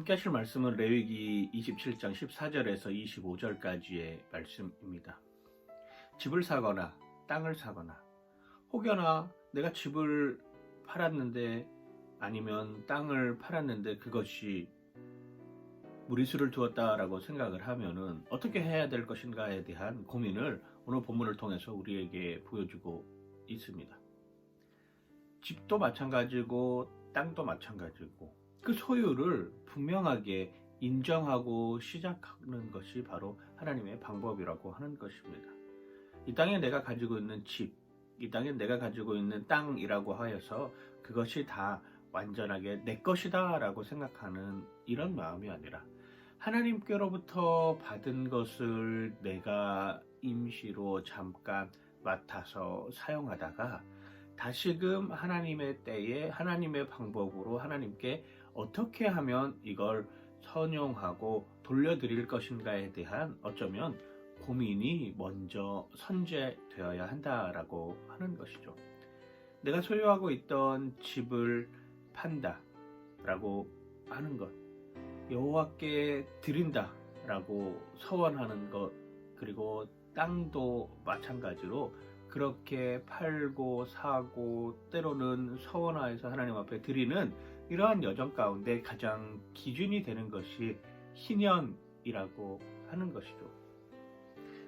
함께 하실 말씀은 레위기 27장 14절에서 25절까지의 말씀입니다. 집을 사거나 땅을 사거나 혹여나 내가 집을 팔았는데 아니면 땅을 팔았는데 그것이 무리수를 두었다라고 생각을 하면은 어떻게 해야 될 것인가에 대한 고민을 오늘 본문을 통해서 우리에게 보여주고 있습니다. 집도 마찬가지고 땅도 마찬가지고 그 소유를 분명하게 인정하고 시작하는 것이 바로 하나님의 방법이라고 하는 것입니다. 이 땅에 내가 가지고 있는 집, 이 땅에 내가 가지고 있는 땅이라고 하여서 그것이 다 완전하게 내 것이다 라고 생각하는 이런 마음이 아니라 하나님께로부터 받은 것을 내가 임시로 잠깐 맡아서 사용하다가 다시금 하나님의 때에 하나님의 방법으로 하나님께 어떻게 하면 이걸 선용하고 돌려드릴 것인가에 대한 어쩌면 고민이 먼저 선제되어야 한다라고 하는 것이죠. 내가 소유하고 있던 집을 판다라고 하는 것, 여호와께 드린다라고 서원하는 것, 그리고 땅도 마찬가지로 그렇게 팔고 사고 때로는 서원하여서 하나님 앞에 드리는 이러한 여정 가운데 가장 기준이 되는 것이 희년이라고 하는 것이죠.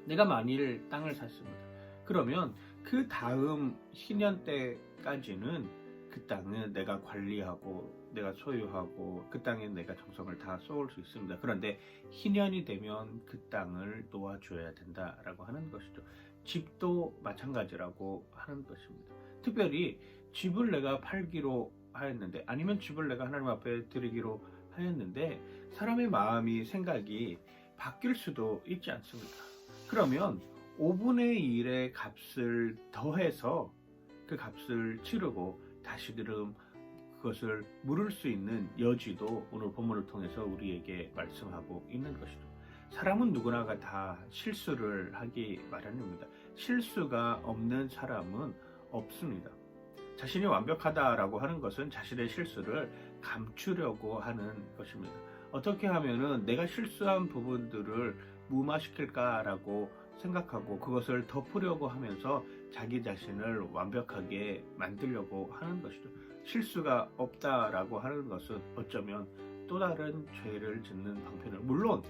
내가 만일 땅을 샀습니다. 그러면 그 다음 희년 때까지는 그 땅은 내가 관리하고 내가 소유하고 그 땅에 내가 정성을 다 쏟을 수 있습니다. 그런데 희년이 되면 그 땅을 놓아줘야 된다라고 하는 것이죠. 집도 마찬가지라고 하는 것입니다. 특별히 집을 내가 팔기로 하였는데 아니면 집을 내가 하나님 앞에 드리기로 하였는데 사람의 마음이 생각이 바뀔 수도 있지 않습니까? 그러면 5분의 1의 값을 더해서 그 값을 치르고 다시 그것을 물을 수 있는 여지도 오늘 본문을 통해서 우리에게 말씀하고 있는 것이죠. 사람은 누구나가 다 실수를 하기 마련입니다. 실수가 없는 사람은 없습니다. 자신이 완벽하다라고 하는 것은 자신의 실수를 감추려고 하는 것입니다. 어떻게 하면은 내가 실수한 부분들을 무마시킬까라고 생각하고 그것을 덮으려고 하면서 자기 자신을 완벽하게 만들려고 하는 것이죠. 실수가 없다라고 하는 것은 어쩌면 또 다른 죄를 짓는 방편을, 물론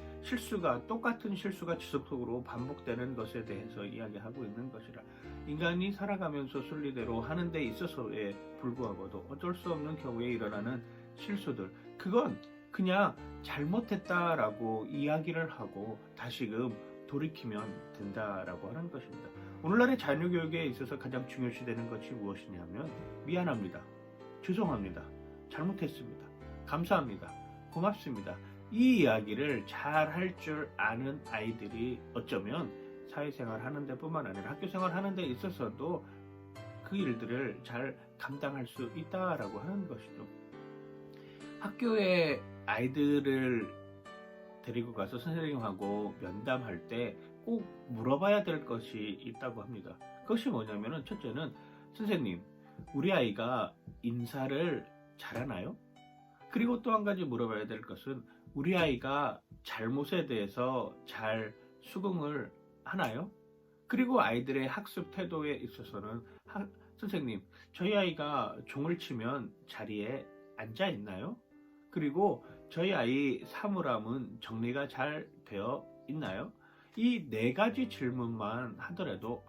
똑같은 실수가 지속적으로 반복되는 것에 대해서 이야기하고 있는 것이라 인간이 살아가면서 순리대로 하는 데 있어서에 불구하고도 어쩔 수 없는 경우에 일어나는 실수들, 그건 그냥 잘못했다라고 이야기를 하고 다시금 돌이키면 된다라고 하는 것입니다. 오늘날의 자녀교육에 있어서 가장 중요시 되는 것이 무엇이냐면 미안합니다, 죄송합니다, 잘못했습니다, 감사합니다, 고맙습니다. 이 이야기를 잘 할 줄 아는 아이들이 어쩌면 사회생활 하는 데 뿐만 아니라 학교생활 하는 데 있어서도 그 일들을 잘 감당할 수 있다라고 하는 것이죠. 학교에 아이들을 데리고 가서 선생님하고 면담할 때 꼭 물어봐야 될 것이 있다고 합니다. 그것이 뭐냐면은 첫째는 선생님, 우리 아이가 인사를 잘하나요? 그리고 또 한 가지 물어봐야 될 것은 우리 아이가 잘못에 대해서 잘 수긍을 하나요? 그리고 아이들의 학습 태도에 있어서는 선생님, 저희 아이가 종을 치면 자리에 앉아 있나요? 그리고 저희 아이 사물함은 정리가 잘 되어 있나요? 이 4가지 질문만 하더라도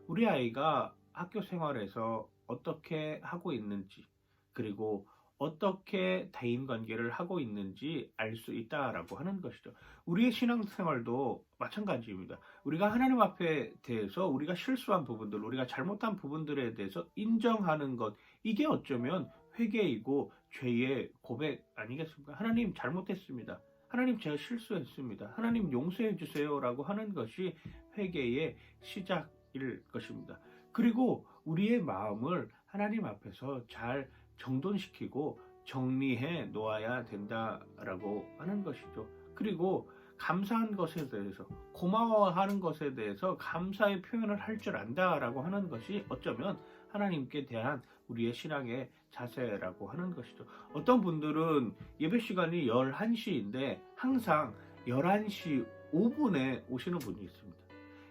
우리 아이가 학교 생활에서 어떻게 하고 있는지, 그리고 어떻게 대인관계를 하고 있는지 알 수 있다라고 하는 것이죠. 우리의 신앙생활도 마찬가지입니다. 우리가 하나님 앞에 대해서 우리가 실수한 부분들, 우리가 잘못한 부분들에 대해서 인정하는 것, 이게 어쩌면 회개이고 죄의 고백 아니겠습니까? 하나님 잘못했습니다. 하나님 제가 실수했습니다. 하나님 용서해 주세요 라고 하는 것이 회개의 시작일 것입니다. 그리고 우리의 마음을 하나님 앞에서 잘 정돈시키고 정리해 놓아야 된다라고 하는 것이죠. 그리고 감사한 것에 대해서, 고마워하는 것에 대해서 감사의 표현을 할 줄 안다라고 하는 것이 어쩌면 하나님께 대한 우리의 신앙의 자세라고 하는 것이죠. 어떤 분들은 예배 시간이 11시인데 항상 11시 5분에 오시는 분이 있습니다.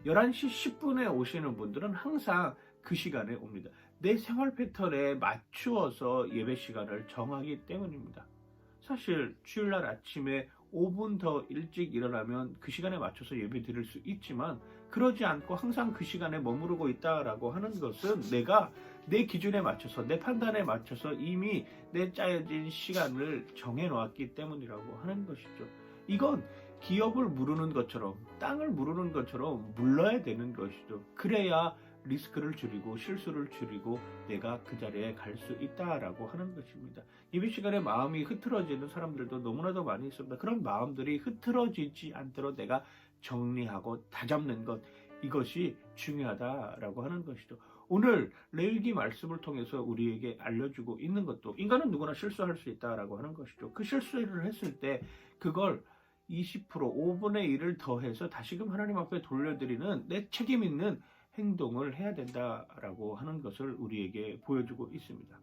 11시 10분에 오시는 분들은 항상 그 시간에 옵니다. 내 생활 패턴에 맞추어서 예배 시간을 정하기 때문입니다. 사실 주일날 아침에 5분 더 일찍 일어나면 그 시간에 맞춰서 예배 드릴 수 있지만 그러지 않고 항상 그 시간에 머무르고 있다라고 하는 것은 내가 내 기준에 맞춰서 내 판단에 맞춰서 이미 내 짜여진 시간을 정해 놓았기 때문이라고 하는 것이죠. 이건 기업을 무르는 것처럼 땅을 무르는 것처럼 물러야 되는 것이죠. 그래야 리스크를 줄이고 실수를 줄이고 내가 그 자리에 갈 수 있다라고 하는 것입니다. 예배 시간에 마음이 흐트러지는 사람들도 너무나도 많이 있습니다. 그런 마음들이 흐트러지지 않도록 내가 정리하고 다잡는 것, 이것이 중요하다라고 하는 것이죠. 오늘 레위기 말씀을 통해서 우리에게 알려주고 있는 것도 인간은 누구나 실수할 수 있다라고 하는 것이죠. 그 실수를 했을 때 그걸 20% 5분의 1을 더해서 다시금 하나님 앞에 돌려드리는 내 책임 있는 행동을 해야 된다라고 하는 것을 우리에게 보여주고 있습니다.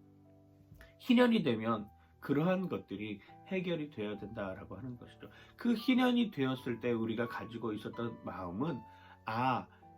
희년이 되면 그러한 것들이 해결이 되어야 된다라고 하는 것이죠. 그 희년이 되었을 때 우리가 가지고 있었던 마음은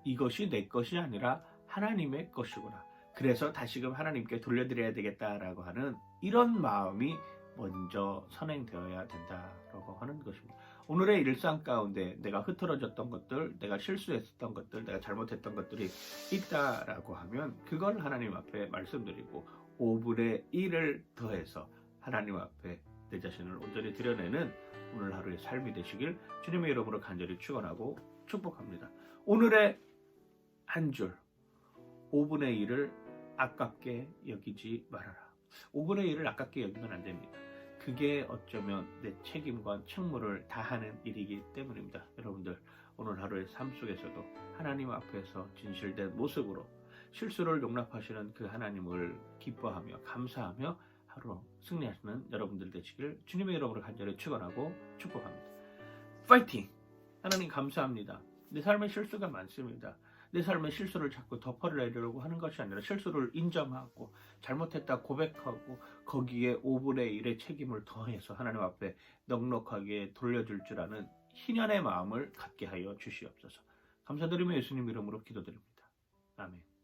이것이 내 것이 아니라 하나님의 것이구나. 그래서 다시금 하나님께 돌려드려야 되겠다라고 하는 이런 마음이 먼저 선행되어야 된다라고 하는 것입니다. 오늘의 일상 가운데 내가 흐트러졌던 것들, 내가 실수했었던 것들, 내가 잘못했던 것들이 있다라고 하면 그걸 하나님 앞에 말씀드리고 5분의 1을 더해서 하나님 앞에 내 자신을 온전히 드려내는 오늘 하루의 삶이 되시길 주님의 이름으로 간절히 축원하고 축복합니다. 오늘의 한 줄, 5분의 1을 아깝게 여기지 말아라. 5분의 1을 아깝게 여기면 안 됩니다. 그게 어쩌면 내 책임과 책무를 다하는 일이기 때문입니다. 여러분들 오늘 하루의 삶 속에서도 하나님 앞에서 진실된 모습으로 실수를 용납하시는 그 하나님을 기뻐하며 감사하며 하루 승리하시는 여러분들 되시길 주님의 이름으로 간절히 축원하고 축복합니다. 파이팅! 하나님 감사합니다. 내 삶에 실수가 많습니다. 내 삶의 실수를 자꾸 덮어내려고 하는 것이 아니라 실수를 인정하고 잘못했다 고백하고 거기에 5분의 1의 책임을 더해서 하나님 앞에 넉넉하게 돌려줄 줄 아는 희년의 마음을 갖게 하여 주시옵소서. 감사드리며 예수님 이름으로 기도드립니다. 아멘.